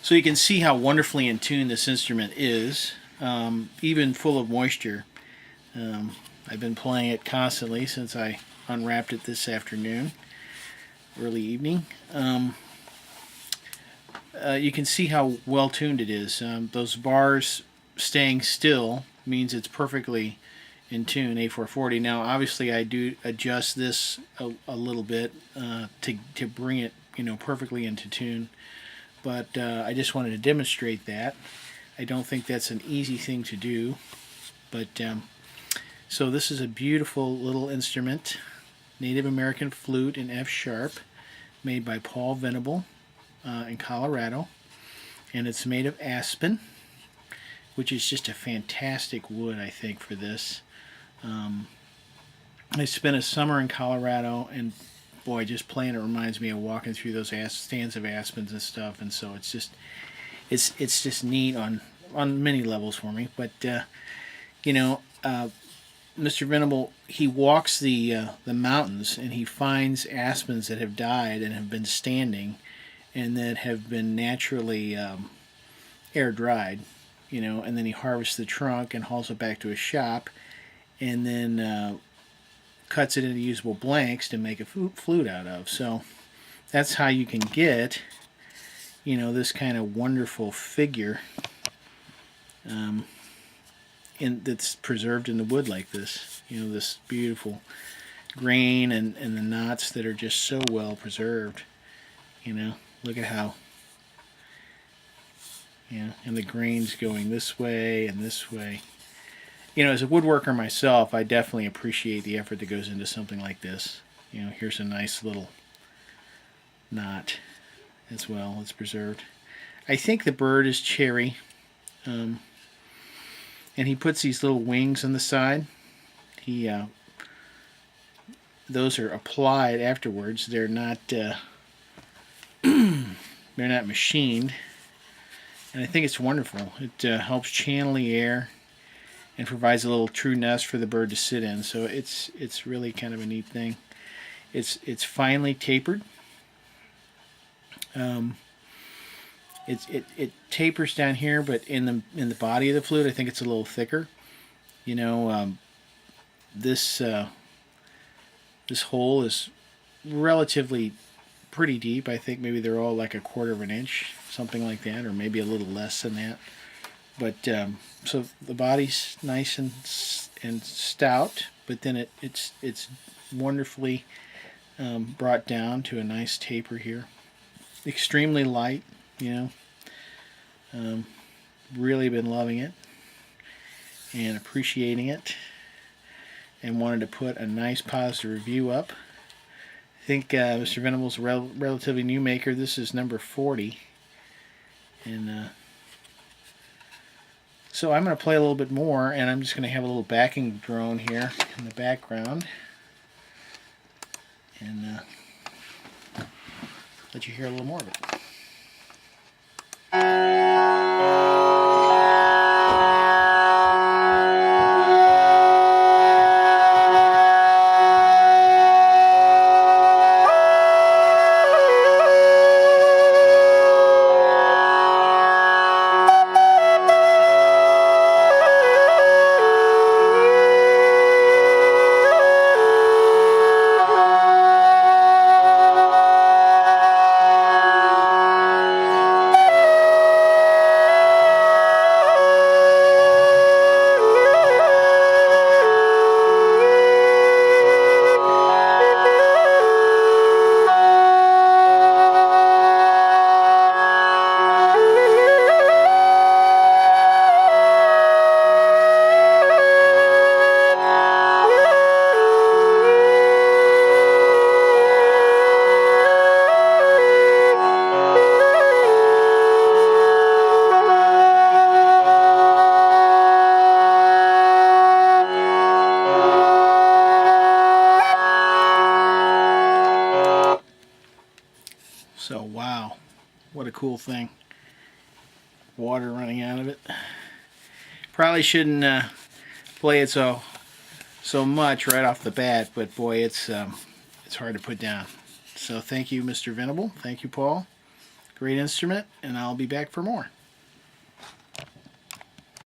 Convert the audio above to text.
So you can see how wonderfully in tune this instrument is, even full of moisture. I've been playing it constantly since I unwrapped it this afternoon, early evening. You can see how well tuned it is. Those bars staying still means it's perfectly in tune, A440. Now obviously I do adjust this a little bit to bring it perfectly into tune, but I just wanted to demonstrate that. I don't think that's an easy thing to do, but so this is a beautiful little instrument, Native American flute in F sharp, made by Paul Venable in Colorado, and it's made of aspen, which is just a fantastic wood, I think, for this. I spent a summer in Colorado, and boy, just playing it reminds me of walking through those stands of aspens and stuff, and so it's just neat on many levels for me. But Mr. Venable, he walks the mountains, and he finds aspens that have died and have been standing, and that have been naturally air dried, and then he harvests the trunk and hauls it back to his shop, and then cuts it into usable blanks to make a flute out of. So that's how you can get, this kind of wonderful figure that's preserved in the wood like this. This beautiful grain and the knots that are just so well preserved. Look at how, and the grains going this way and this way. As a woodworker myself, I definitely appreciate the effort that goes into something like this. Here's a nice little knot as well. It's preserved. I think the bird is cherry, and he puts these little wings on the side. Those are applied afterwards. They're not they're not machined, and I think it's wonderful. It helps channel the air and provides a little true nest for the bird to sit in. So it's really kind of a neat thing. It's finely tapered. It tapers down here, but in the body of the flute, I think it's a little thicker. This hole is relatively pretty deep. I think maybe they're all like 1/4 of an inch, something like that, or maybe a little less than that. But so the body's nice and stout, but then it's wonderfully brought down to a nice taper here. Extremely light, really been loving it and appreciating it, and wanted to put a nice positive review up. I think Mr. Venable's a relatively new maker. This is number 40, and so I'm going to play a little bit more, and I'm just going to have a little backing drone here in the background, and let you hear a little more of it. So wow, what a cool thing. Water running out of it. Probably shouldn't play it so much right off the bat, but boy, it's hard to put down. So thank you, Mr. Venable. Thank you, Paul. Great instrument, and I'll be back for more.